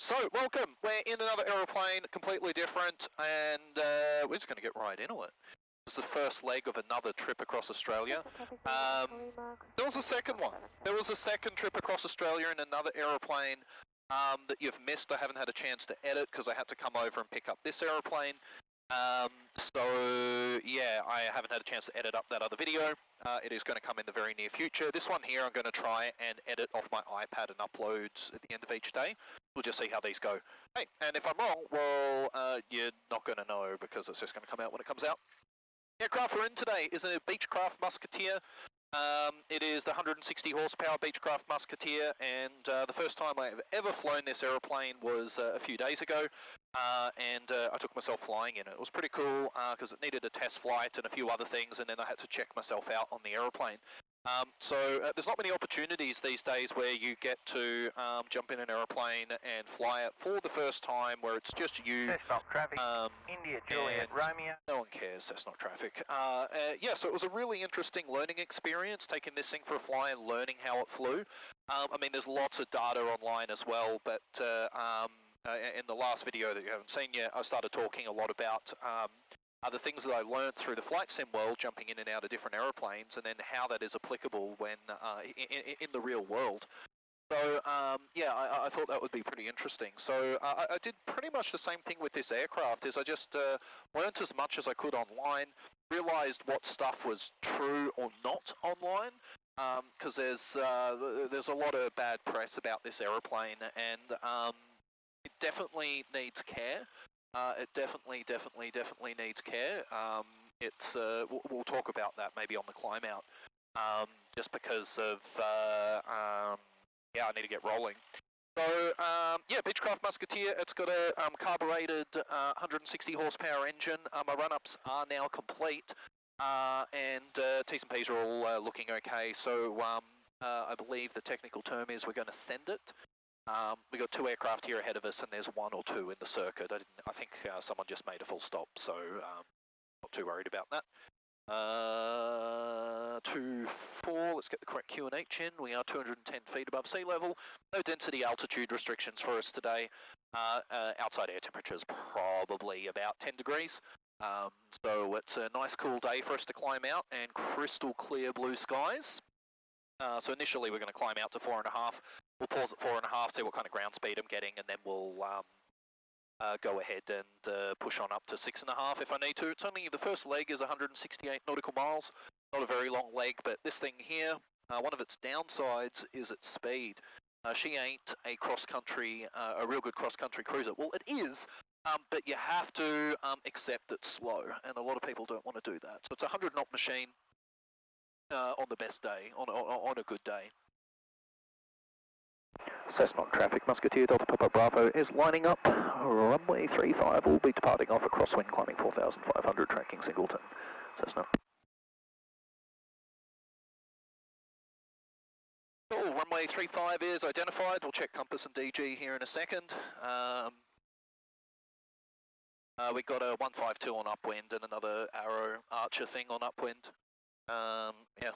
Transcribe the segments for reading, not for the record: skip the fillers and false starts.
So welcome. We're in another aeroplane, completely different, and we're just going to get right into it. This is the first leg of another trip across Australia. There was a second one. There was a second trip across Australia in another aeroplane that you've missed. I haven't had a chance to edit because I had to come over and pick up this aeroplane. So yeah, I haven't had a chance to edit up that other video. It is going to come in the very near future. This one here I'm going to try and edit off my iPad and upload at the end of each day. We'll just see how these go. Hey, and if I'm wrong, well, you're not going to know because it's just going to come out when it comes out. The aircraft we're in today is a Beechcraft Musketeer. It is the 160 horsepower Beechcraft Musketeer, and the first time I've ever flown this aeroplane was a few days ago, and I took myself flying in it. It was pretty cool because it needed a test flight and a few other things, and then I had to check myself out on the aeroplane. So there's not many opportunities these days where you get to jump in an airplane and fly it for the first time, where it's just you. Cessnock traffic, India Juliet Romeo. No one cares, Cessnock traffic. Yeah, so it was a really interesting learning experience, taking this thing for a fly and learning how it flew. I mean, there's lots of data online as well, but in the last video that you haven't seen yet, I started talking a lot about the things that I learned through the flight sim world, jumping in and out of different aeroplanes, and then how that is applicable when in the real world. So yeah, I thought that would be pretty interesting. So I did pretty much the same thing with this aircraft. Is I just learned as much as I could online, realized what stuff was true or not online, because there's a lot of bad press about this airplane, and it definitely needs care. It definitely needs care. We'll talk about that maybe on the climb out, just because of yeah, I need to get rolling. So yeah, Beechcraft Musketeer. It's got a carbureted 160 horsepower engine. My run-ups are now complete, and T's and P's are all looking okay. So I believe the technical term is we're going to send it. We got two aircraft here ahead of us, and there's one or two in the circuit. I think someone just made a full stop, so not too worried about that. 2-4, let's get the correct QNH in. We are 210 feet above sea level. No density altitude restrictions for us today. Outside air temperature is probably about 10 degrees. So it's a nice cool day for us to climb out, and crystal clear blue skies. So initially we're going to climb out to 4.5. We'll pause at 4.5, see what kind of ground speed I'm getting, and then we'll go ahead and push on up to 6.5 if I need to. It's only, the first leg is 168 nautical miles. Not a very long leg, but this thing here, one of its downsides is its speed. She ain't a cross-country, a real good cross-country cruiser. Well, it is, but you have to accept it's slow, and a lot of people don't want to do that. So it's a 100-knot machine on the best day, on a good day. Cessnock traffic, Musketeer, Delta Papa Bravo is lining up. Runway 35 will be departing off at crosswind, climbing 4,500, tracking Singleton. Cessna. Cool, runway 35 is identified. We'll check compass and DG here in a second. We've got a 152 on upwind and another Arrow Archer thing on upwind. Yeah.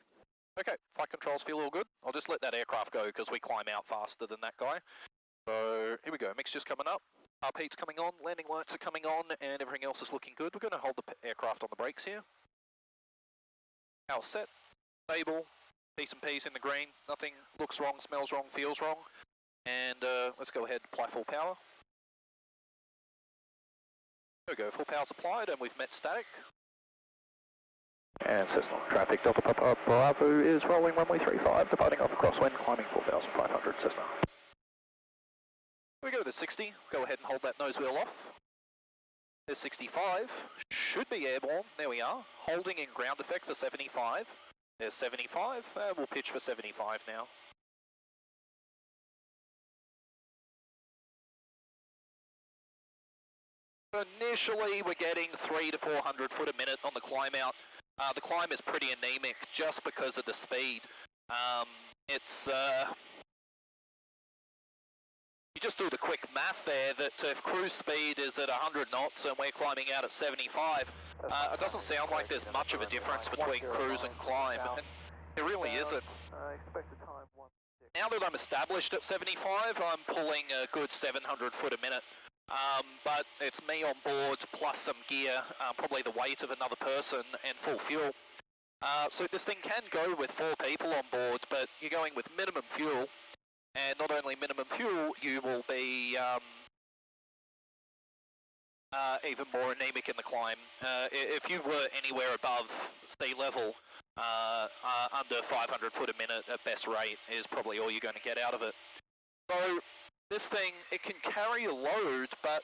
Okay, flight controls feel all good. I'll just let that aircraft go because we climb out faster than that guy. So here we go, mixture's coming up, RP's coming on, landing lights are coming on, and everything else is looking good. We're going to hold the aircraft on the brakes here. Power set, stable, T's and P's in the green, nothing looks wrong, smells wrong, feels wrong. And let's go ahead and apply full power. There we go, full power's applied and we've met static. And Cessnock traffic, Delta Papa Bravo is rolling runway 35, departing off crosswind, climbing 4,500, Cessna. We go to 60, go ahead and hold that nose wheel off. There's 65, should be airborne, there we are, holding in ground effect for 75. There's 75, we'll pitch for 75 now. Initially we're getting 300 to 400 foot a minute on the climb out. The climb is pretty anemic just because of the speed. You just do the quick math there that if cruise speed is at 100 knots and we're climbing out at 75, it doesn't sound like there's much of a difference between cruise and climb. And there really isn't. Expected time 1-6. now that I'm established at 75, I'm pulling a good 700 foot a minute. But it's me on board plus some gear, probably the weight of another person and full fuel. So this thing can go with 4 people on board, but you're going with minimum fuel. And not only minimum fuel, you will be even more anemic in the climb. If you were anywhere above sea level, under 500 foot a minute at best rate is probably all you're going to get out of it. So this thing, it can carry a load, but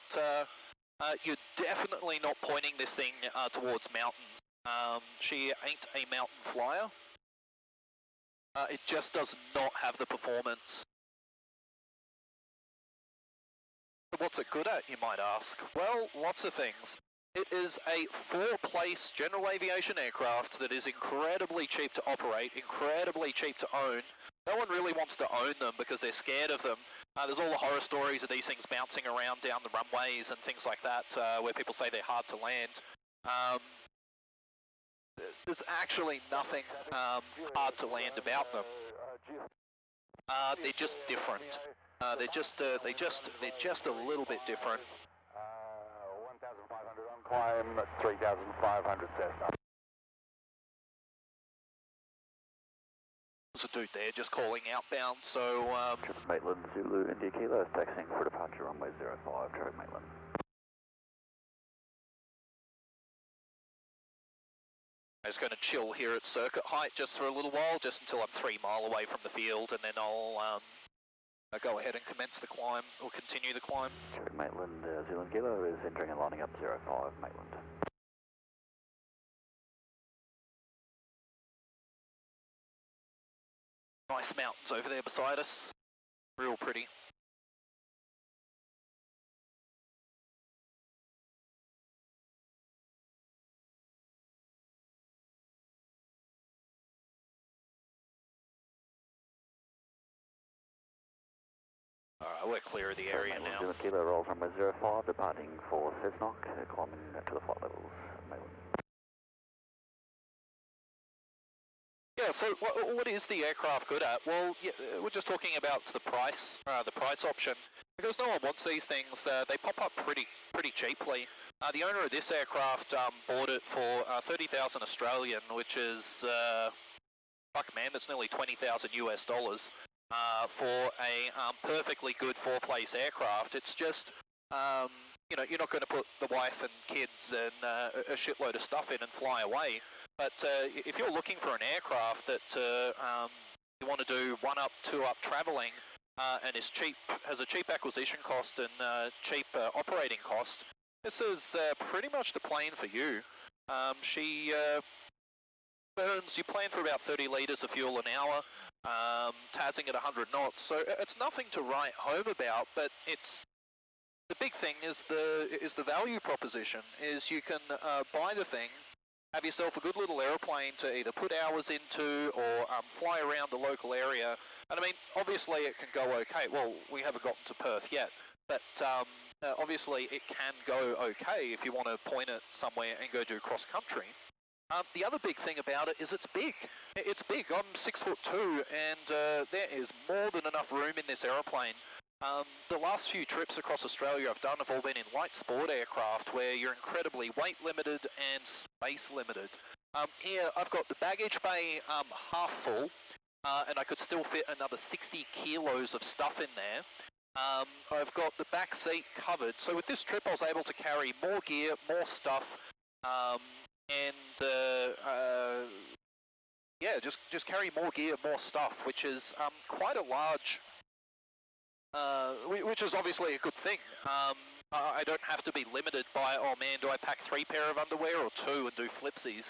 you're definitely not pointing this thing towards mountains. She ain't a mountain flyer. It just does not have the performance. What's it good at, you might ask? Well, lots of things. It is a 4-place general aviation aircraft that is incredibly cheap to operate, incredibly cheap to own. No one really wants to own them because they're scared of them. There's all the horror stories of these things bouncing around down the runways and things like that, where people say they're hard to land. There's actually nothing hard to land about them. They're just different. They're just a little bit different. 1,500 on climb, 3,500 Cessna. There's a dude there just calling outbound, so... Maitland, Zulu, India Kilo, taxiing for departure runway 05, traffic Maitland. I'm just going to chill here at circuit height just for a little while, just until I'm 3 mile away from the field, and then I'll go ahead and commence the climb, or continue the climb. Traffic Maitland, Zulu Kilo is entering and lining up 05, Maitland. Nice mountains over there beside us, real pretty. Alright, we're clear of the area now. Zulu Kilo rolls runway 05, departing for Cessnock, climbing to the flight levels, Maitland. Yeah, so what is the aircraft good at? Well, yeah, we're just talking about the price option. Because no one wants these things, they pop up pretty cheaply. The owner of this aircraft bought it for 30,000 Australian, which is, fuck man, that's nearly 20,000 US dollars. For a perfectly good 4-place aircraft. It's just, you know, you're not going to put the wife and kids and a shitload of stuff in and fly away. But if you're looking for an aircraft that you want to do 1-up, 2-up travelling and is cheap, has a cheap acquisition cost and cheap operating cost, this is pretty much the plane for you. She burns, you plan for about 30 litres of fuel an hour. TASing at 100 knots, so it's nothing to write home about, but it's the big thing is the value proposition. Is you can buy the thing, have yourself a good little airplane to either put hours into or fly around the local area. And I mean, obviously it can go okay. Well, we haven't gotten to Perth yet, but obviously it can go okay if you want to point it somewhere and go do cross country. The other big thing about it is it's big. It's big. I'm 6'2", and there is more than enough room in this aeroplane. The last few trips across Australia I've done have all been in light sport aircraft where you're incredibly weight limited and space limited. Here I've got the baggage bay half full, and I could still fit another 60 kilos of stuff in there. I've got the back seat covered, so with this trip I was able to carry more gear, more stuff, and yeah, just carry more gear, more stuff, which is quite a large, which is obviously a good thing. I don't have to be limited by, oh man, do I pack 3 pair of underwear or 2 and do flipsies?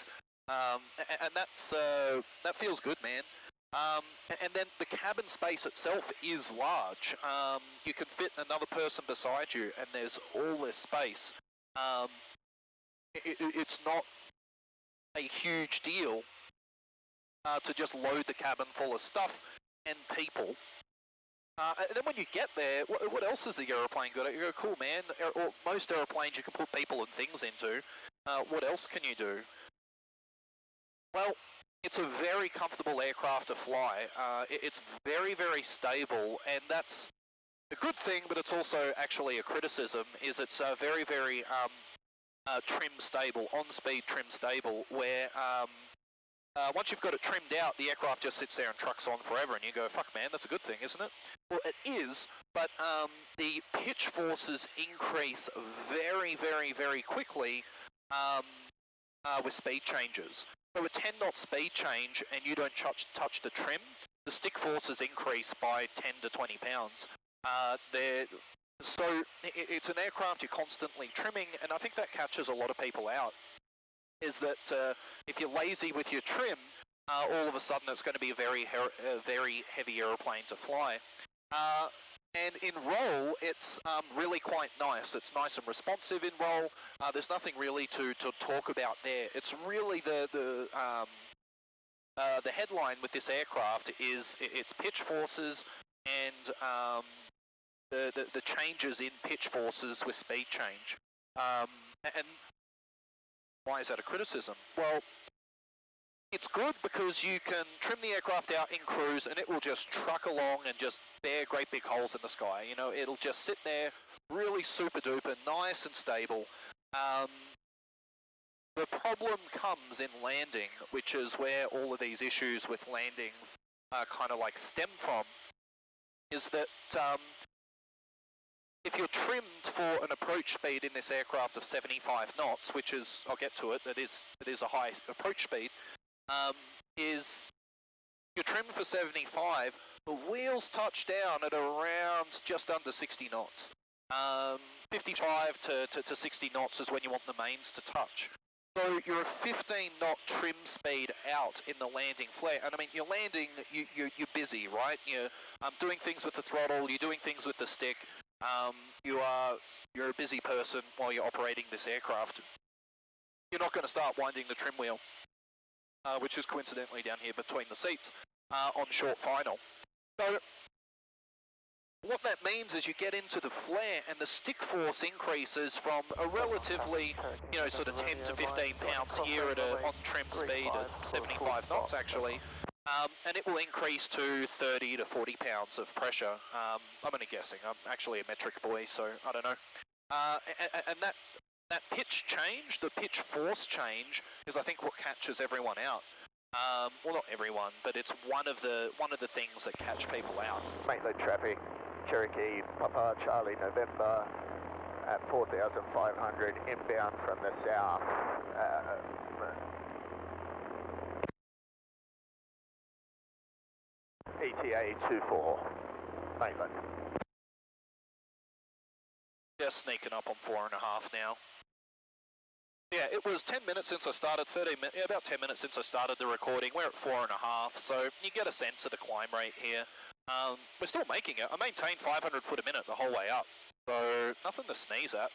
And that feels good, man. And then the cabin space itself is large. You can fit another person beside you, and there's all this space. It's not a huge deal to just load the cabin full of stuff and people. And then when you get there, what else is the aeroplane good at? You go, cool man, or most aeroplanes you can put people and things into. What else can you do? Well, it's a very comfortable aircraft to fly. It's very, very stable, and that's a good thing, but it's also actually a criticism, is it's very, very trim stable, on-speed trim stable, where once you've got it trimmed out, the aircraft just sits there and trucks on forever, and you go, fuck man, that's a good thing, isn't it? Well, it is, but the pitch forces increase very, very, very quickly with speed changes. So a 10 knot speed change and you don't touch the trim, the stick forces increase by 10 to 20 pounds. So it's an aircraft you're constantly trimming, and I think that catches a lot of people out, is that if you're lazy with your trim, all of a sudden it's going to be a very heavy aeroplane to fly. And in roll, it's really quite nice. It's nice and responsive in roll. There's nothing really to talk about there. It's really the headline with this aircraft is its pitch forces and the changes in pitch forces with speed change. And why is that a criticism? Well, it's good because you can trim the aircraft out in cruise and it will just truck along and just bear great big holes in the sky. You know, it'll just sit there really super duper, nice and stable. The problem comes in landing, which is where all of these issues with landings kind of like stem from, is that if you're trimmed for an approach speed in this aircraft of 75 knots, which is, I'll get to it, it is a high approach speed, is you're trimmed for 75, the wheels touch down at around just under 60 knots. 55 to 60 knots is when you want the mains to touch. So you're a 15 knot trim speed out in the landing flare, and I mean you're landing, you're busy, right? You're doing things with the throttle, you're doing things with the stick. You're a busy person while you're operating this aircraft. You're not going to start winding the trim wheel, which is coincidentally down here between the seats, on short final. So what that means is you get into the flare and the stick force increases from a relatively, you know, sort of 10 to 15 pounds here at a on trim speed at 75 knots actually, and it will increase to 30 to 40 pounds of pressure. I'm only guessing. I'm actually a metric boy, so I don't know. And that pitch change, the pitch force change, is I think what catches everyone out. Well, not everyone, but it's one of the things that catch people out. Mainland traffic, Cherokee, Papa, Charlie, November, at 4,500, inbound from the south. ETA 24, mainland. Just sneaking up on 4.5 now. Yeah, it was 10 minutes since I started, 13 minutes, yeah, about 10 minutes since I started the recording. We're at 4.5, so you get a sense of the climb rate here. We're still making it. I maintained 500 foot a minute the whole way up, so nothing to sneeze at.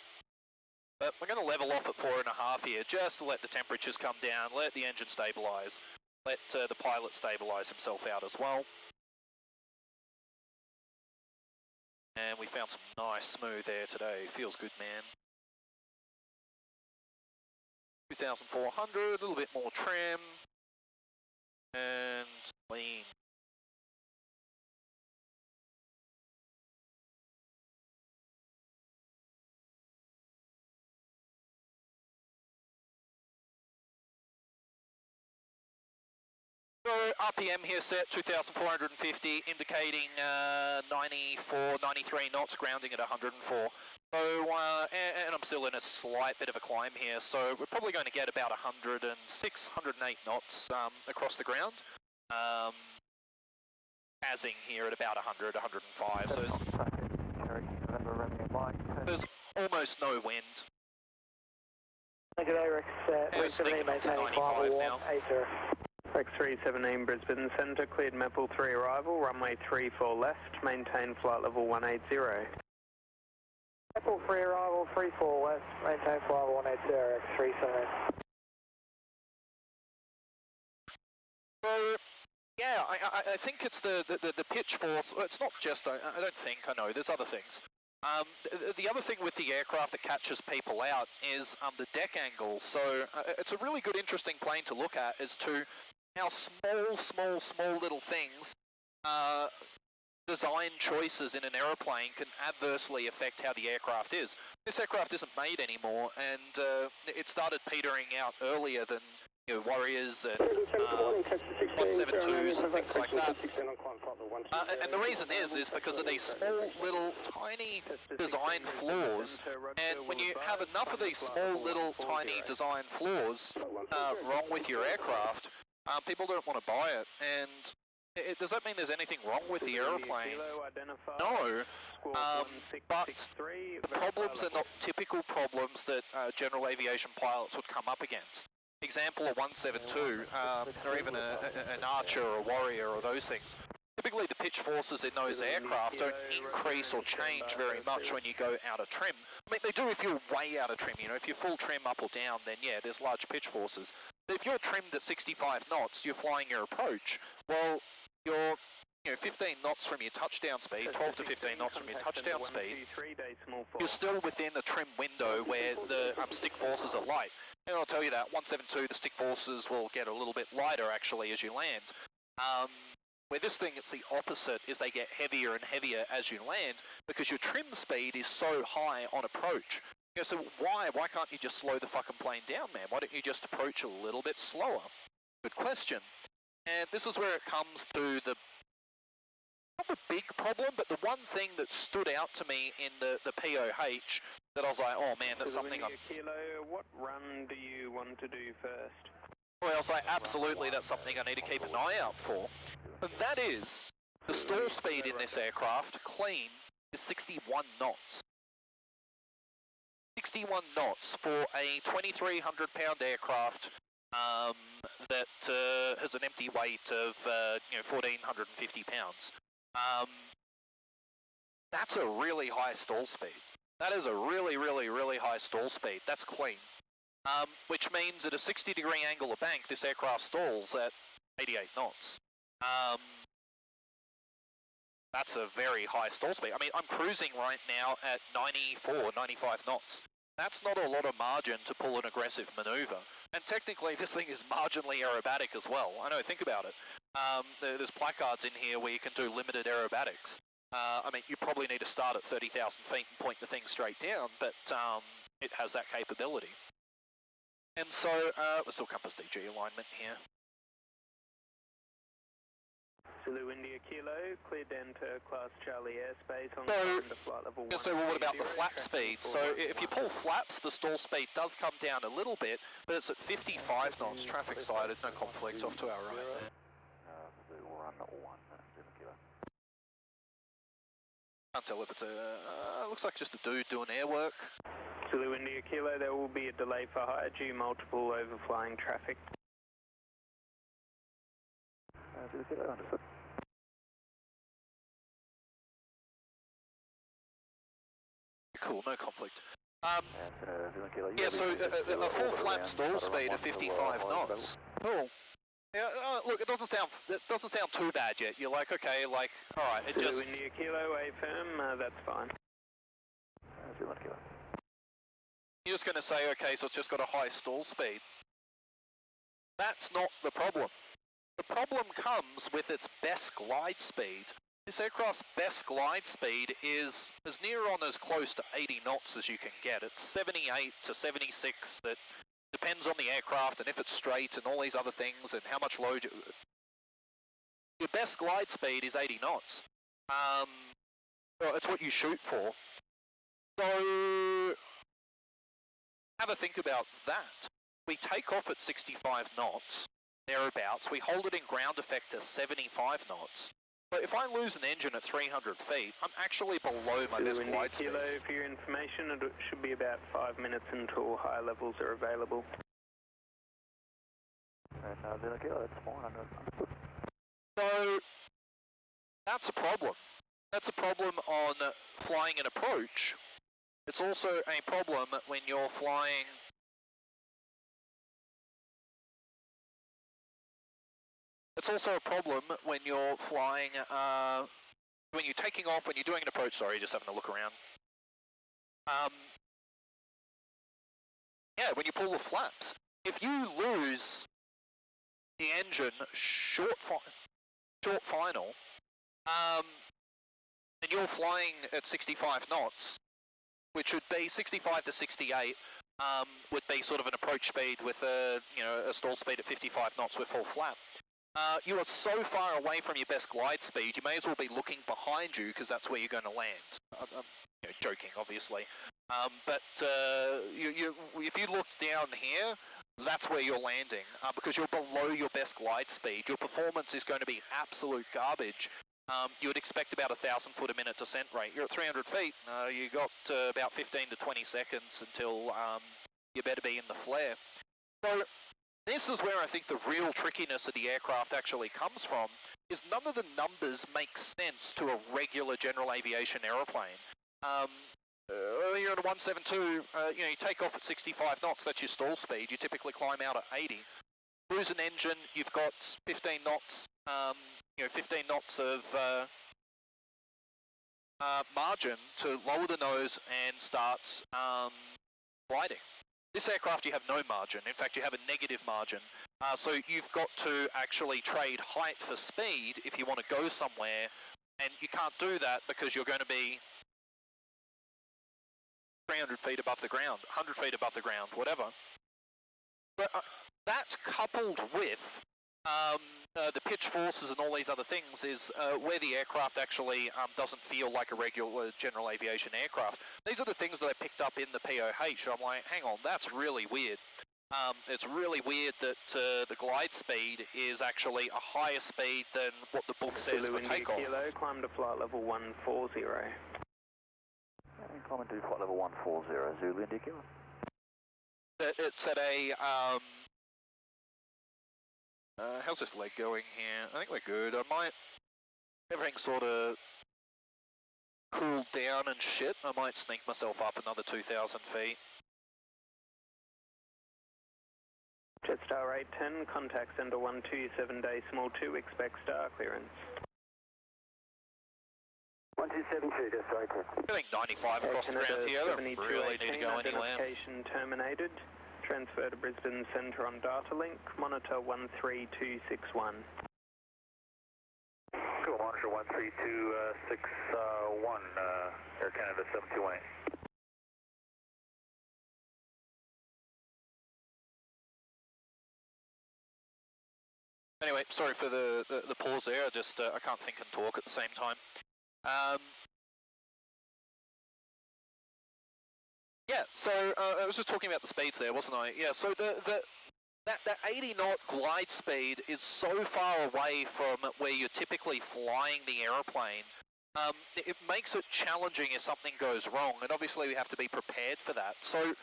But we're going to level off at 4.5 here, just to let the temperatures come down, let the engine stabilise, let the pilot stabilise himself out as well. And we found some nice smooth air today. Feels good, man. 2,400, a little bit more trim, and lean. So RPM here set 2,450, indicating 94, 93 knots, grounding at 104. So, and I'm still in a slight bit of a climb here, so we're probably going to get about 106, 108 knots across the ground. Passing here at about 100, 105, so there's almost no wind. We're sneaking up to 95 now. X317 Brisbane Centre, cleared Maple 3 arrival, runway 34 left, maintain flight level 180. Maple 3 arrival, 34 west, maintain flight level 180, X317. So, yeah, I think it's the pitch force. Well, it's not just, I don't think, I know, there's other things. The other thing with the aircraft that catches people out is the deck angle. So it's a really good, interesting plane to look at as to how small little things, design choices in an aeroplane can adversely affect how the aircraft is. This aircraft isn't made anymore, and it started petering out earlier than Warriors and 172s and things like that. And the reason is because of these small little tiny design flaws, and when you have enough of these small little tiny design flaws wrong with your aircraft, people don't want to buy it. And does that mean there's anything wrong with the aeroplane? No, but the problems are not typical problems that general aviation pilots would come up against. Example, a 172, or even an Archer or a Warrior or those things. Typically the pitch forces in those aircraft don't increase or change very much when you go out of trim. I mean, they do if you're way out of trim, if you're full trim up or down, then yeah, there's large pitch forces. But if you're trimmed at 65 knots, you're flying your approach, well, you're 15 knots from your touchdown speed, 12 to 15 knots from your touchdown speed, you're still within a trim window where the stick forces are light. And I'll tell you that, 172, the stick forces will get a little bit lighter actually as you land. Where this thing, it's the opposite, is they get heavier and heavier as you land because your trim speed is so high on approach. So why can't you just slow the fucking plane down, man? Why don't you just approach a little bit slower? Good question. And this is where it comes to not the big problem, but the one thing that stood out to me in the POH that I was like, oh man, that's something Kilo, what run do you want to do first? Well, I was like, absolutely, that's something I need to keep an eye out for. And that is, the stall speed in this aircraft, clean, is 61 knots. 61 knots for a 2,300 pound aircraft that has an empty weight of 1,450 pounds. That's a really high stall speed. That is a really high stall speed. That's clean. Which means at a 60-degree angle of bank, this aircraft stalls at 88 knots. That's a very high stall speed. I mean, I'm cruising right now at 94, 95 knots. That's not a lot of margin to pull an aggressive maneuver. And technically, this thing is marginally aerobatic as well. I know, think about it. There's placards in here where you can do limited aerobatics. I mean, you probably need to start at 30,000 feet and point the thing straight down, but it has that capability. And so, we're still compass DG alignment here. Zulu India Kilo, cleared enter class Charlie airspace on flight level 1. So what about the flap speed? So if you pull flaps, the stall speed does come down a little bit, but it's at 55 knots, traffic sighted, no conflict off to our right there. Can't tell if it's looks like just a dude doing air work. Zulu India Kilo, there will be a delay for hire due multiple overflying traffic. Zulu Kilo, understood. Cool, no conflict. Yeah, so a full flap stall speed of 55 knots. Cool. Yeah, look, it doesn't sound too bad yet. You're like, okay, like, all right, it just. India Kilo, A firm, that's fine. You're just going to say, okay, so it's just got a high stall speed. That's not the problem. The problem comes with its best glide speed. This aircraft's best glide speed is as near on as close to 80 knots as you can get. It's 78 to 76. That depends on the aircraft and if it's straight and all these other things and how much load your best glide speed is 80 knots. Well, it's what you shoot for. So have a think about that. We take off at 65 knots, thereabouts. We hold it in ground effect to 75 knots. But if I lose an engine at 300 feet, I'm actually below my best glide speed. Kilo, for your information, it should be about 5 minutes until high levels are available. So that's a problem. That's a problem on flying an approach. It's also a problem when you're flying. It's also a problem when you're flying, when you're taking off, when you're doing an approach, sorry, just having a look around. Yeah, when you pull the flaps. If you lose the engine short final, and you're flying at 65 knots, which would be 65 to 68, would be sort of an approach speed with a stall speed at 55 knots with full flap. You are so far away from your best glide speed, you may as well be looking behind you because that's where you're going to land. I'm joking, obviously. But if you look down here, that's where you're landing because you're below your best glide speed. Your performance is going to be absolute garbage. You would expect about 1,000 foot a minute descent rate. You're at 300 feet. You got about 15 to 20 seconds until you better be in the flare. So this is where I think the real trickiness of the aircraft actually comes from, is none of the numbers make sense to a regular general aviation aeroplane. You're at a 172, you take off at 65 knots, that's your stall speed. You typically climb out at 80. Lose an engine, you've got 15 knots, 15 knots of margin to lower the nose and start gliding. This aircraft you have no margin, in fact you have a negative margin. So you've got to actually trade height for speed if you want to go somewhere, and you can't do that because you're going to be 300 feet above the ground, 100 feet above the ground, whatever. But that coupled with the pitch forces and all these other things is where the aircraft actually doesn't feel like a regular general aviation aircraft. These are the things that I picked up in the POH. I'm like, hang on, that's really weird. It's really weird that the glide speed is actually a higher speed than what the book says for takeoff. Kilo, climb to flight level 140. Climb to flight level 140, Zulu India Kilo. It's at a, how's this leg going here? I think we're good. Everything sort of cooled down and shit. I might sneak myself up another 2,000 feet. Jetstar 810, contact center 127 decimal 2, expect star clearance. 1272, Jetstar 810. I think 95 across the ground here. I don't really need to go anywhere. Identification terminated. Transfer to Brisbane Centre on data link. Monitor 13261. Cool, monitor 13261, Air Canada 728. Anyway, sorry for the pause there. I just I can't think and talk at the same time. Yeah, so I was just talking about the speeds there, wasn't I? Yeah, so that 80 knot glide speed is so far away from where you're typically flying the aeroplane. It makes it challenging if something goes wrong, and obviously we have to be prepared for that. So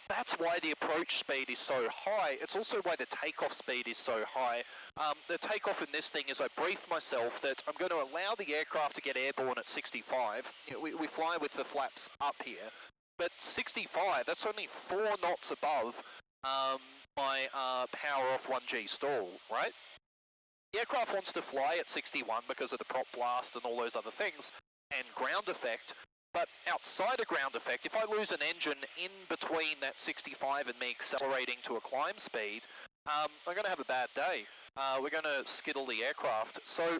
that's why the approach speed is so high. It's also why the takeoff speed is so high. The takeoff in this thing is I briefed myself that I'm going to allow the aircraft to get airborne at 65. We fly with the flaps up here, but 65, that's only 4 knots above my power off 1G stall, right? The aircraft wants to fly at 61 because of the prop blast and all those other things, and ground effect. But outside of ground effect, if I lose an engine in between that 65 and me accelerating to a climb speed, I'm going to have a bad day. We're going to skittle the aircraft. So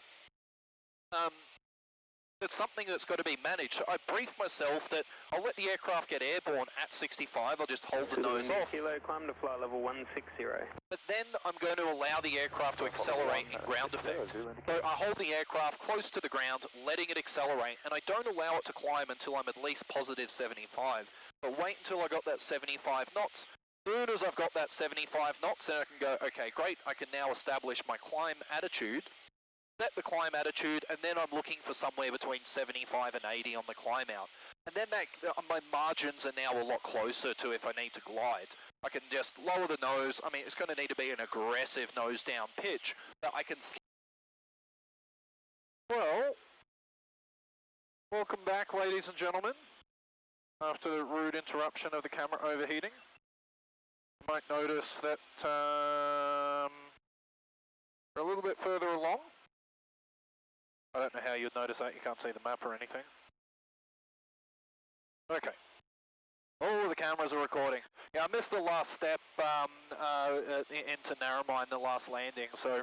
it's something that's got to be managed. So I briefed myself that I'll let the aircraft get airborne at 65. I'll just hold the nose off. Kilo, climb to flight level 160. But then I'm going to allow the aircraft to accelerate in ground effect. So I hold the aircraft close to the ground, letting it accelerate, and I don't allow it to climb until I'm at least positive 75. But wait until I got that 75 knots. As soon as I've got that 75 knots, then I can go, okay, great, I can now establish my climb attitude, set the climb attitude, and then I'm looking for somewhere between 75 and 80 on the climb out. And then my margins are now a lot closer to if I need to glide. I can just lower the nose. I mean, it's going to need to be an aggressive nose down pitch that I can... Well, welcome back, ladies and gentlemen. After the rude interruption of the camera overheating, you might notice that we're a little bit further along. I don't know how you'd notice that, you can't see the map or anything. Okay. Oh, the cameras are recording. Yeah, I missed the last step into Narromine, the last landing, so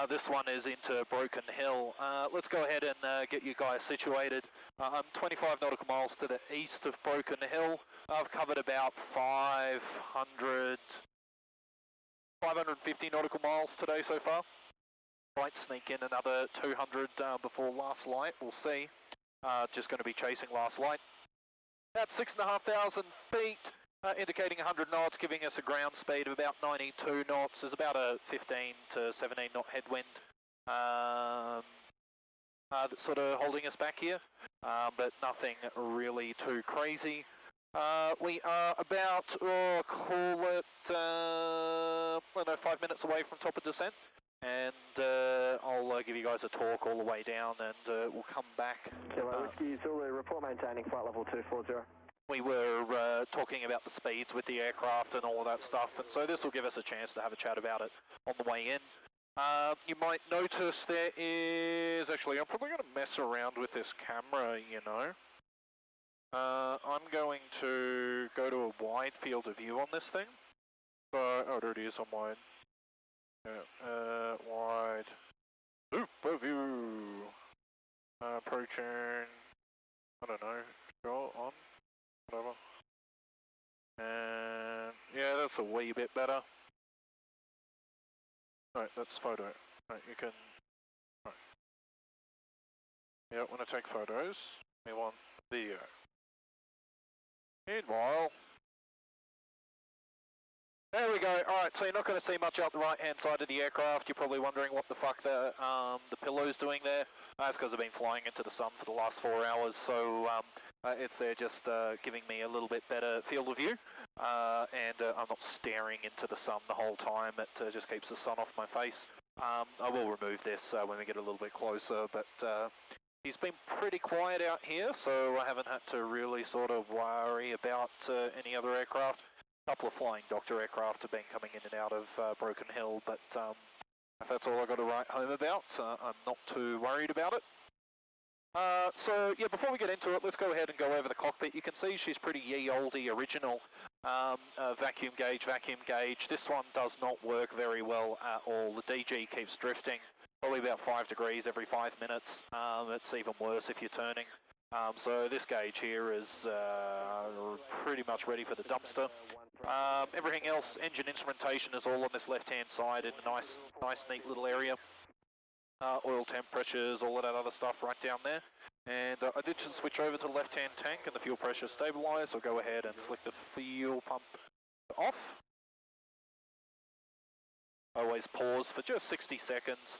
this one is into Broken Hill. Let's go ahead and get you guys situated. I'm 25 nautical miles to the east of Broken Hill. I've covered about 550 nautical miles today so far. Might sneak in another 200 before last light, we'll see. Just going to be chasing last light. About 6,500 feet, indicating 100 knots, giving us a ground speed of about 92 knots. There's about a 15 to 17 knot headwind that's sort of holding us back here, but nothing really too crazy. We are about, call it, I don't know, 5 minutes away from top of descent. And I'll give you guys a talk all the way down, and we'll come back. Kilo Whiskey, Zulu, report maintaining flight level 240. We were talking about the speeds with the aircraft and all of that stuff, and so this will give us a chance to have a chat about it on the way in. You might notice there is, actually, I'm probably going to mess around with this camera, you know. I'm going to go to a wide field of view on this thing. So, oh, there it is on wide. Wide super view. Approaching, I don't know, go on, whatever. And yeah, that's a wee bit better. Right, that's photo. Right, you can. Right. Yeah, when I take photos, we want video. Meanwhile. There we go. Alright, so you're not going to see much out the right-hand side of the aircraft. You're probably wondering what the fuck the pillow's doing there. That's because I've been flying into the sun for the last 4 hours, so it's there just giving me a little bit better field of view. And I'm not staring into the sun the whole time. It just keeps the sun off my face. I will remove this when we get a little bit closer, but he's been pretty quiet out here, so I haven't had to really sort of worry about any other aircraft. A couple of flying doctor aircraft have been coming in and out of Broken Hill, but if that's all I've got to write home about, I'm not too worried about it. So yeah, before we get into it, let's go ahead and go over the cockpit. You can see she's pretty ye olde original. Vacuum gauge. This one does not work very well at all. The DG keeps drifting, probably about 5 degrees every 5 minutes. It's even worse if you're turning. So this gauge here is pretty much ready for the dumpster. Everything else, engine instrumentation is all on this left-hand side in a nice, neat little area. Oil temp pressures, all of that other stuff right down there. And I did just switch over to the left-hand tank and the fuel pressure stabilised. So go ahead and flick the fuel pump off. Always pause for just 60 seconds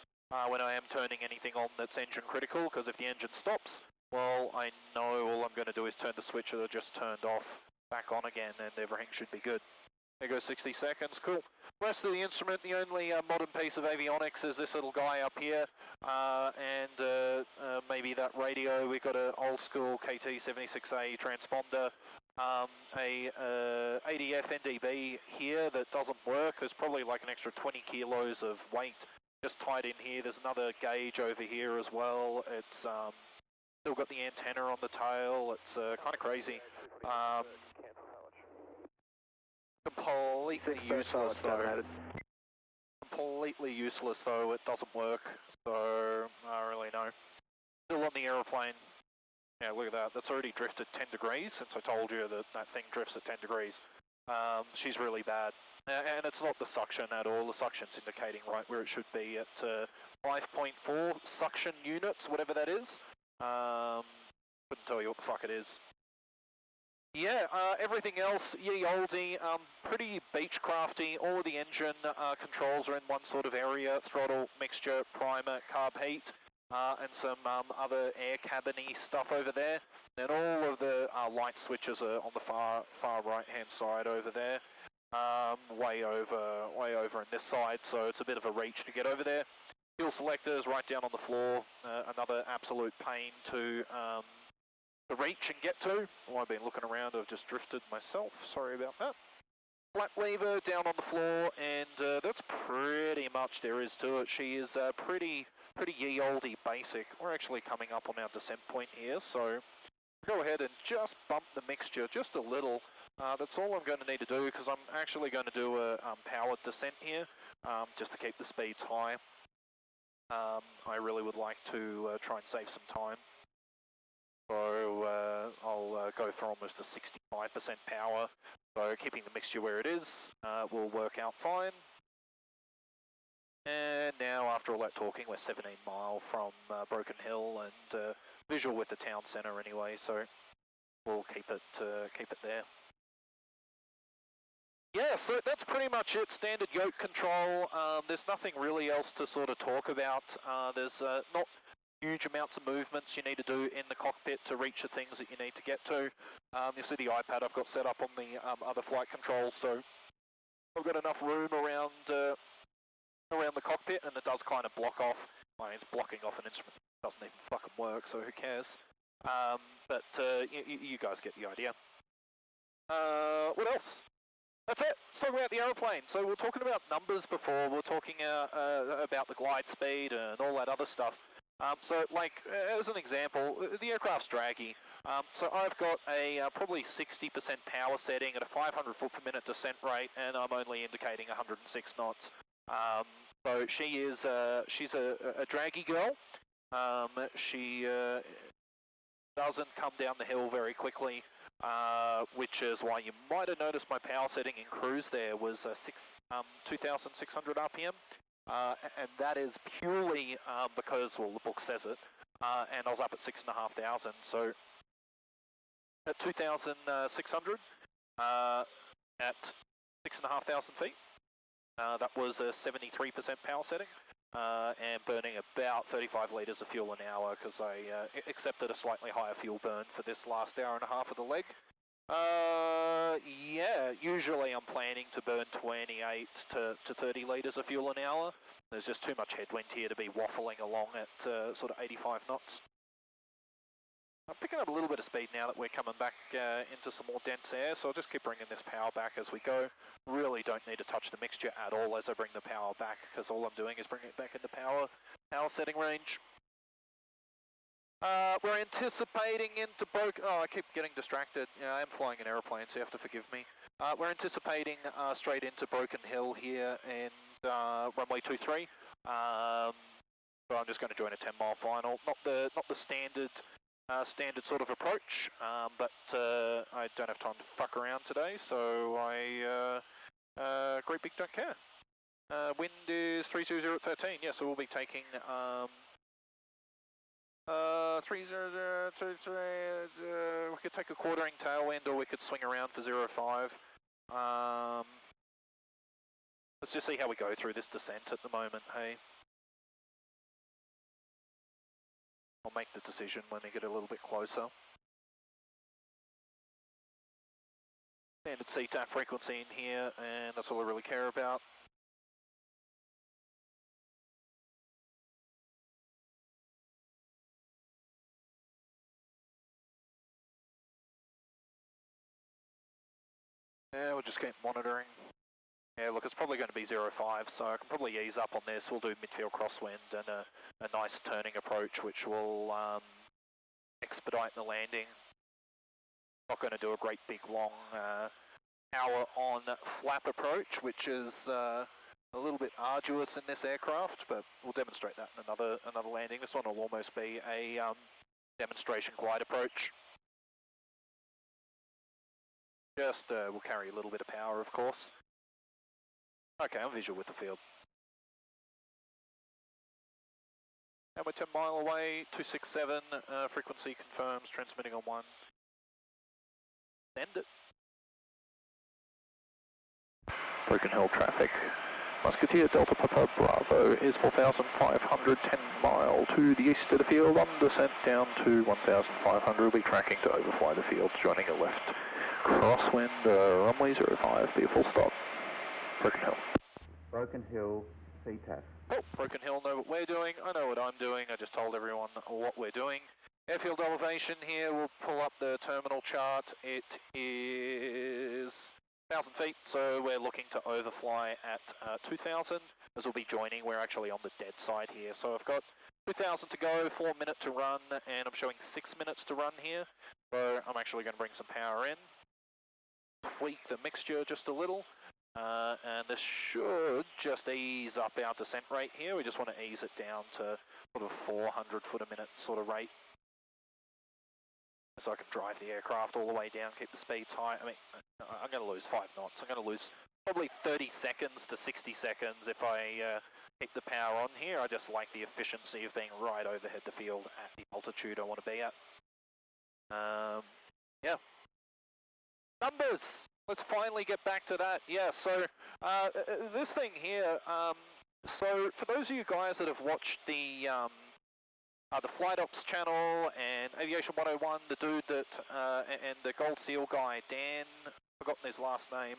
when I am turning anything on that's engine critical, because if the engine stops, well, I know all I'm going to do is turn the switch that I just turned off back on again, and everything should be good. There goes 60 seconds, cool. Rest of the instrument, the only modern piece of avionics is this little guy up here, and maybe that radio. We've got an old school KT76A transponder, a ADF NDB here that doesn't work. There's probably like an extra 20 kilos of weight just tied in here. There's another gauge over here as well. It's still got the antenna on the tail. It's kind of crazy. Completely useless though. Completely useless though. It doesn't work. So I don't really know. Still on the aeroplane. Yeah, look at that. That's already drifted 10 degrees since I told you that that thing drifts at 10 degrees. She's really bad. And it's not the suction at all. The suction's indicating right where it should be at 5.4 suction units, whatever that is. Couldn't tell you what the fuck it is. Yeah, everything else, ye olde, pretty Beechcrafty. All of the engine controls are in one sort of area: throttle, mixture, primer, carb heat, and some other air cabin-y stuff over there. Then all of the light switches are on the far right hand side over there. Way over on this side, so it's a bit of a reach to get over there. Fuel selectors right down on the floor, another absolute pain to reach and get to. Oh, I've been looking around, I've just drifted myself, sorry about that. Flat lever down on the floor, and that's pretty much there is to it. She is pretty ye olde basic. We're actually coming up on our descent point here, so Go ahead and just bump the mixture just a little. That's all I'm going to need to do because I'm actually going to do a powered descent here just to keep the speeds high. I really would like to try and save some time. So I'll go for almost a 65% power. So keeping the mixture where it is will work out fine. And now after all that talking, we're 17 mile from Broken Hill and visual with the town centre anyway, so we'll keep it there. Yeah, so that's pretty much it. Standard yoke control. There's nothing really else to sort of talk about. There's not huge amounts of movements you need to do in the cockpit to reach the things that you need to get to. You see the iPad I've got set up on the other flight controls, so I've got enough room around the cockpit, and it does kind of block off. I mean, it's blocking off an instrument that doesn't even fucking work, so who cares? But you guys get the idea. What else? That's it. Let's talk about the aeroplane. So we were talking about numbers before. We were talking about the glide speed and all that other stuff. So, like, as an example, the aircraft's draggy. So I've got a probably 60% power setting at a 500 foot per minute descent rate, and I'm only indicating 106 knots. So she's a draggy girl. She doesn't come down the hill very quickly, which is why you might have noticed my power setting in cruise there was 2,600 RPM. And that is purely because, well, the book says it, and I was up at 6,500. So at 2,600, at 6,500 feet, that was a 73% power setting, and burning about 35 litres of fuel an hour because I accepted a slightly higher fuel burn for this last hour and a half of the leg. Yeah, usually I'm planning to burn 28 to 30 litres of fuel an hour. There's just too much headwind here to be waffling along at sort of 85 knots. I'm picking up a little bit of speed now that we're coming back into some more dense air, so I'll just keep bringing this power back as we go. Really don't need to touch the mixture at all as I bring the power back, because all I'm doing is bringing it back into power setting range. We're anticipating into broken... Oh, I keep getting distracted. I am flying an aeroplane, so you have to forgive me. We're anticipating straight into Broken Hill here and runway 23. So I'm just going to join a 10-mile final. Not the standard sort of approach, but I don't have time to fuck around today, so I great big don't care. Wind is 320 at 13. Yeah, so we'll be taking 30023. We could take a quartering tailwind, or we could swing around for 05. Let's just see how we go through this descent at the moment, hey? I'll make the decision when we get a little bit closer. Standard CTAF frequency in here, and that's all I really care about. Yeah, we'll just keep monitoring. Yeah, look, it's probably going to be 05, so I can probably ease up on this. We'll do midfield crosswind and a nice turning approach, which will expedite the landing. Not going to do a great big long hour on flap approach, which is a little bit arduous in this aircraft, but we'll demonstrate that in another landing. This one will almost be a demonstration glide approach. Just we'll carry a little bit of power, of course. Okay, I'm visual with the field. And we're 10 mile away, 267, frequency confirms, transmitting on 1. Send it. Broken Hill traffic. Musketeer Delta Papa Bravo is 4,500, 10 mile to the east of the field, on descent down to 1,500. We'll be tracking to overfly the field, joining a left crosswind, runway 05, be a full stop. Broken Hill. Broken Hill, CTAF. Oh, Broken Hill know what we're doing. I know what I'm doing. I just told everyone what we're doing. Airfield elevation here, we'll pull up the terminal chart. It is 1,000 feet, so we're looking to overfly at 2,000. As we'll be joining, we're actually on the dead side here. So I've got 2,000 to go, 4 minutes to run, and I'm showing 6 minutes to run here. So I'm actually going to bring some power in, tweak the mixture just a little, and this should just ease up our descent rate here. We just want to ease it down to sort of 400 foot a minute sort of rate, so I can drive the aircraft all the way down, keep the speeds high. I mean, I'm going to lose 5 knots. I'm going to lose probably 30 seconds to 60 seconds if I keep the power on here. I just like the efficiency of being right overhead the field at the altitude I want to be at. Yeah. Numbers! Let's finally get back to that. Yeah, so this thing here, so for those of you guys that have watched the Flight Ops channel and Aviation 101, the dude that, and the Gold Seal guy, Dan, forgotten his last name,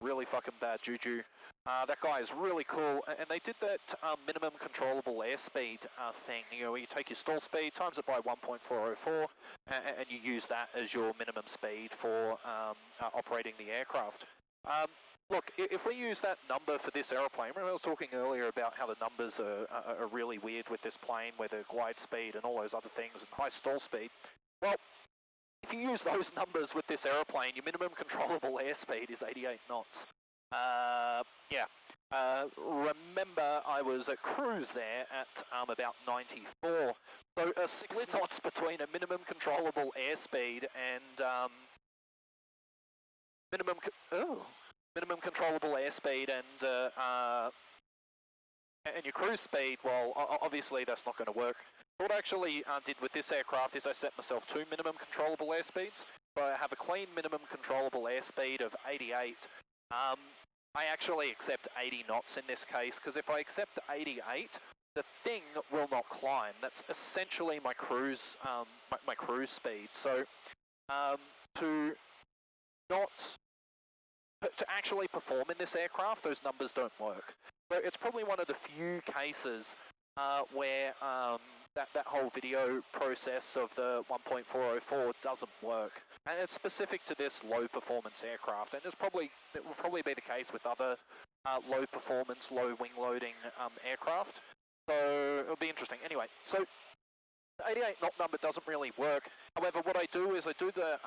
really fucking bad juju. That guy is really cool, and they did that minimum controllable airspeed thing. You know, where you take your stall speed, times it by 1.404, and you use that as your minimum speed for operating the aircraft. Look, if we use that number for this aeroplane, remember I was talking earlier about how the numbers are really weird with this plane, where the glide speed and all those other things, and high stall speed. Well, if you use those numbers with this aeroplane, your minimum controllable airspeed is 88 knots. Remember, I was at cruise there at about 94. So 6 knots between a minimum controllable airspeed and minimum controllable airspeed and your cruise speed. Well, obviously that's not going to work. What I actually did with this aircraft is I set myself 2 minimum controllable airspeeds. So I have a clean minimum controllable airspeed of 88. I actually accept 80 knots in this case, because if I accept 88, the thing will not climb. That's essentially my cruise, my cruise speed. So to actually perform in this aircraft, those numbers don't work. So it's probably one of the few cases where that whole video process of the 1.404 doesn't work. And it's specific to this low performance aircraft, and it will probably be the case with other low performance, low wing loading aircraft. So it'll be interesting. Anyway, so the 88 knot number doesn't really work. However, what I do is I do the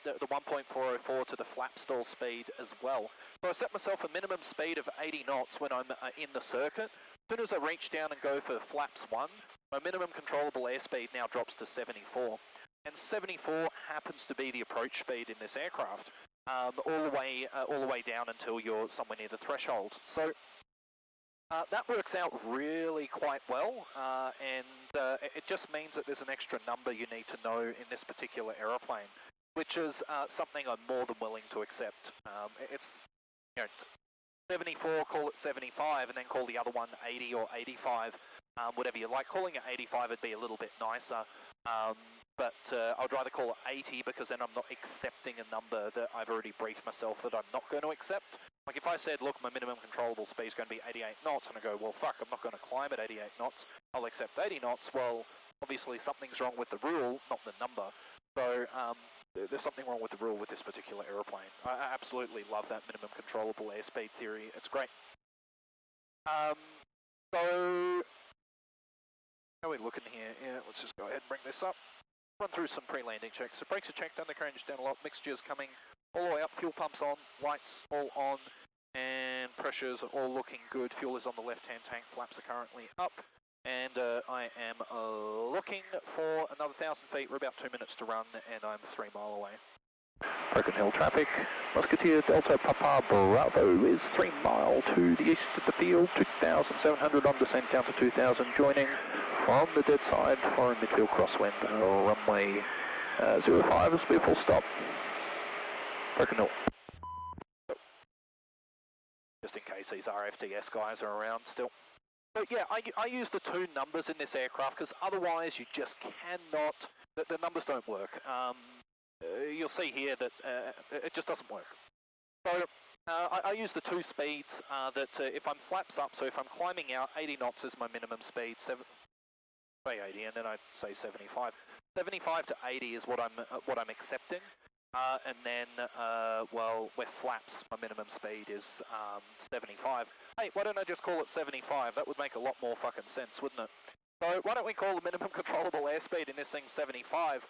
1.404 to the flap stall speed as well. So I set myself a minimum speed of 80 knots when I'm in the circuit. As soon as I reach down and go for flaps 1, my minimum controllable airspeed now drops to 74. And 74 happens to be the approach speed in this aircraft, all the way down until you're somewhere near the threshold. So that works out really quite well, and it just means that there's an extra number you need to know in this particular aeroplane, which is something I'm more than willing to accept. It's, you know, 74, call it 75, and then call the other one 80 or 85, whatever you like. Calling it 85 would be a little bit nicer. But I'd rather call it 80, because then I'm not accepting a number that I've already briefed myself that I'm not going to accept. Like if I said, look, my minimum controllable speed is going to be 88 knots, and I go, well, fuck, I'm not going to climb at 88 knots, I'll accept 80 knots. Well, obviously something's wrong with the rule, not the number. So there's something wrong with the rule with this particular aeroplane. I absolutely love that minimum controllable airspeed theory. It's great. So how are we looking here? Yeah, let's just go ahead and bring this up. Run through some pre-landing checks. So brakes are checked, undercarriage down a lot, mixtures coming all the way up, fuel pumps on, lights all on, and pressures are all looking good. Fuel is on the left-hand tank, flaps are currently up, and I am looking for another 1,000 feet. We're about 2 minutes to run, and I'm 3 miles away. Broken Hill traffic, Musketeer Delta Papa Bravo is 3 miles to the east of the field, 2,700 on descent down to 2,000, joining from the dead side for midfield crosswind, runway 05, this will be a full stop. Broken Hill. Just in case these RFDS guys are around still. But yeah, I use the 2 numbers in this aircraft, because otherwise you just cannot, the numbers don't work. You'll see here that it just doesn't work. So I use the 2 speeds that if I'm flaps up, so if I'm climbing out, 80 knots is my minimum speed, say 80, and then I'd say 75. 75 to 80 is what I'm accepting, and then well, with flaps, my minimum speed is 75. Hey, why don't I just call it 75? That would make a lot more fucking sense, wouldn't it? So why don't we call the minimum controllable airspeed in this thing 75?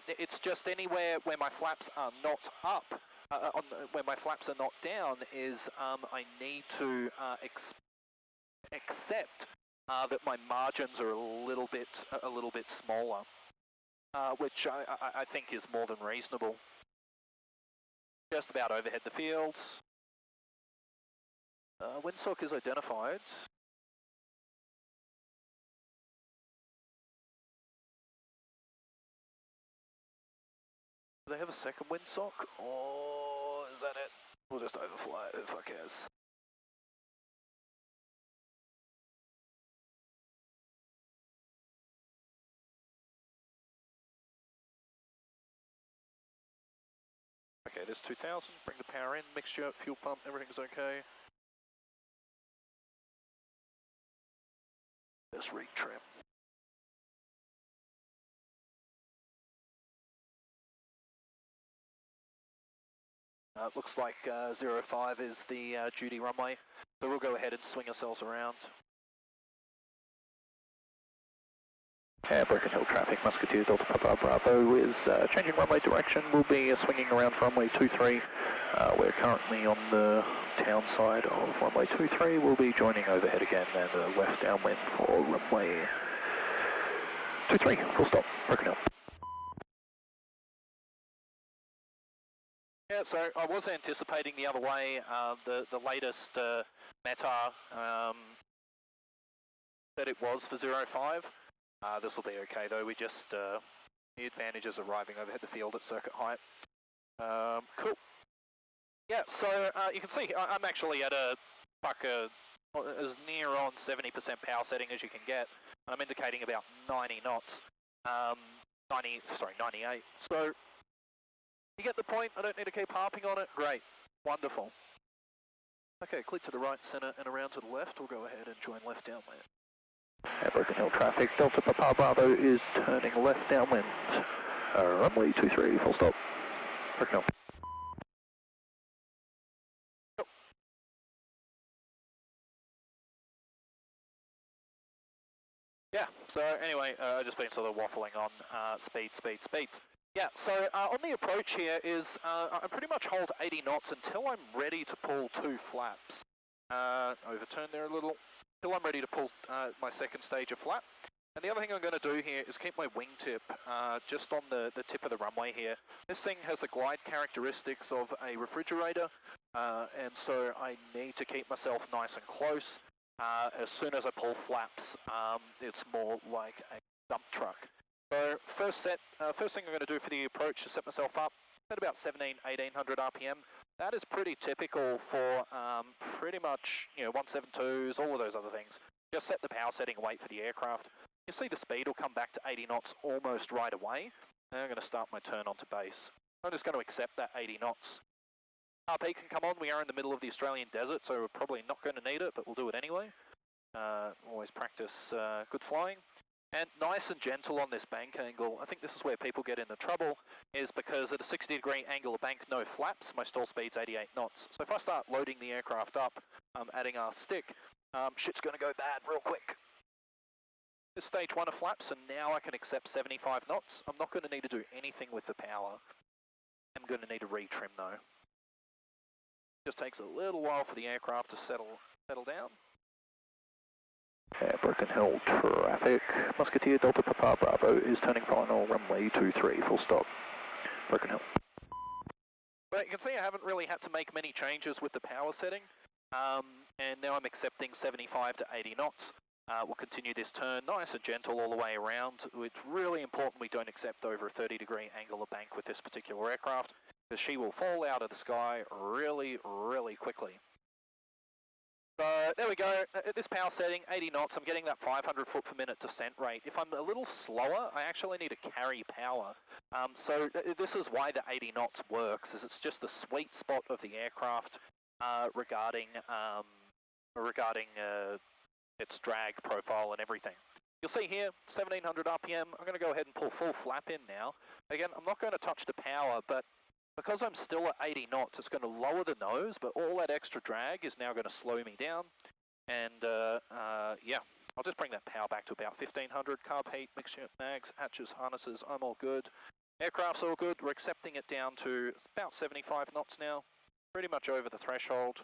It's just anywhere where my flaps are not up, where my flaps are not down, is I need to accept that my margins are a little bit smaller, which I think is more than reasonable. Just about overhead the field. Windsock is identified. Do they have a second windsock, or is that it? We'll just overfly it, who the fuck cares? Okay, there's 2000, bring the power in, mixture, fuel pump, everything's okay. Just retrim. Looks like 05 is the duty runway, so we'll go ahead and swing ourselves around. Broken Hill traffic, Musketeer, Delta Papa Bravo is changing runway direction. We'll be swinging around for runway 23. We're currently on the town side of runway 23. We'll be joining overhead again and left downwind for runway 23. Full stop, Broken Hill. Yeah, so I was anticipating the other way. The latest METAR said it was for 05. This will be okay though. We just the advantage is arriving overhead the field at circuit height. Cool. Yeah, so you can see I'm actually at as near on 70% power setting as you can get. I'm indicating about 90 knots. 98. So you get the point. I don't need to keep harping on it. Great, wonderful. Okay, click to the right, centre, and around to the left. We'll go ahead and join left downwind. Broken Hill traffic, Delta Papa Bravo is turning left downwind. Runway 23, full stop. Broken Hill. Yeah, so anyway, I've just been sort of waffling on speeds. Yeah, so on the approach here is I pretty much hold 80 knots until I'm ready to pull 2 flaps. Overturn there a little. Until I'm ready to pull my second stage of flap. And the other thing I'm going to do here is keep my wingtip just on the tip of the runway here. This thing has the glide characteristics of a refrigerator, and so I need to keep myself nice and close. As soon as I pull flaps, it's more like a dump truck. So first thing I'm going to do for the approach is set myself up at about 1800 RPM. That is pretty typical for pretty much, 172s, all of those other things. Just set the power setting and wait for the aircraft. You see the speed will come back to 80 knots almost right away. And I'm going to start my turn onto base. I'm just going to accept that 80 knots. RP can come on. We are in the middle of the Australian desert, so we're probably not going to need it, but we'll do it anyway. Always practice good flying. And nice and gentle on this bank angle. I think this is where people get into trouble, is because at a 60-degree angle of bank, no flaps, my stall speed's 88 knots. So if I start loading the aircraft up, adding our stick, shit's going to go bad real quick. This is stage 1 of flaps, and now I can accept 75 knots. I'm not going to need to do anything with the power. I'm going to need to retrim though. Just takes a little while for the aircraft to settle down. Broken Hill traffic, Musketeer Delta Papa Bravo is turning final, runway 23, full stop. Broken Hill. But you can see I haven't really had to make many changes with the power setting, and now I'm accepting 75 to 80 knots. We'll continue this turn nice and gentle all the way around. It's really important we don't accept over a 30-degree angle of bank with this particular aircraft, because she will fall out of the sky really, really quickly. So there we go, at this power setting, 80 knots, I'm getting that 500 foot per minute descent rate. If I'm a little slower, I actually need to carry power. So this is why the 80 knots works, is it's just the sweet spot of the aircraft regarding its drag profile and everything. You'll see here, 1700 RPM, I'm going to go ahead and pull full flap in now. Again, I'm not going to touch the power, but because I'm still at 80 knots, it's going to lower the nose, but all that extra drag is now going to slow me down. And yeah, I'll just bring that power back to about 1500. Carb heat, mixture, mags, hatches, harnesses, I'm all good. Aircraft's all good. We're accepting it down to about 75 knots now. Pretty much over the threshold.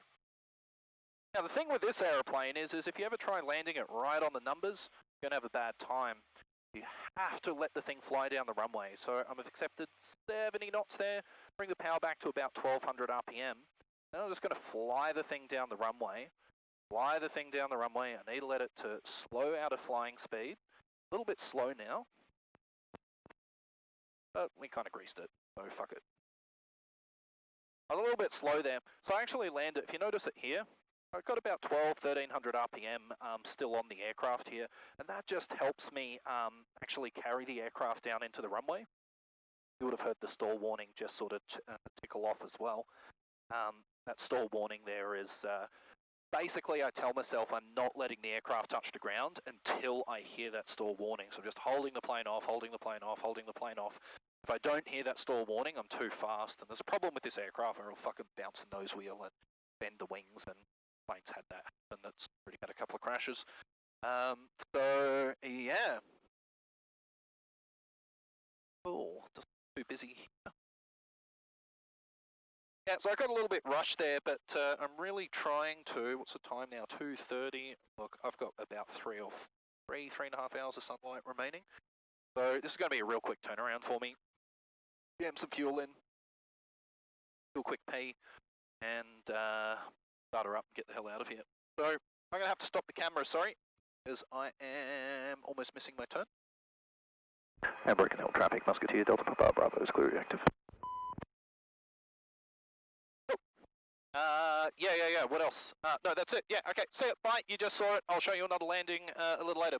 Now the thing with this aeroplane is if you ever try landing it right on the numbers, you're going to have a bad time. You have to let the thing fly down the runway. So I've accepted 70 knots there, bring the power back to about 1200 RPM. Then I'm just going to fly the thing down the runway. Fly the thing down the runway. I need to let it to slow out of flying speed. A little bit slow now. But we kind of greased it, so fuck it. I'm a little bit slow there. So I actually landed, if you notice it here, I've got about 1300 RPM still on the aircraft here, and that just helps me actually carry the aircraft down into the runway. You would have heard the stall warning just sort of tickle off as well. That stall warning there is basically I tell myself I'm not letting the aircraft touch the ground until I hear that stall warning. So I'm just holding the plane off, holding the plane off, holding the plane off. If I don't hear that stall warning, I'm too fast, and there's a problem with this aircraft where it'll fucking bounce a nose wheel and bend the wings, and planes had that happen. That's already had a couple of crashes. So yeah. Oh, just too busy here. Yeah, so I got a little bit rushed there, but I'm really trying to. What's the time now? 2:30. Look, I've got about 3.5 hours of sunlight remaining. So this is going to be a real quick turnaround for me. Jam some fuel in, do a quick pee, and start her up and get the hell out of here. So I'm going to have to stop the camera, sorry, because I am almost missing my turn. And broken hill traffic, Musketeer, Delta Papa, Bravo is clear reactive. Yeah, what else? No, that's it. Yeah, okay, see it, bye, you just saw it. I'll show you another landing a little later.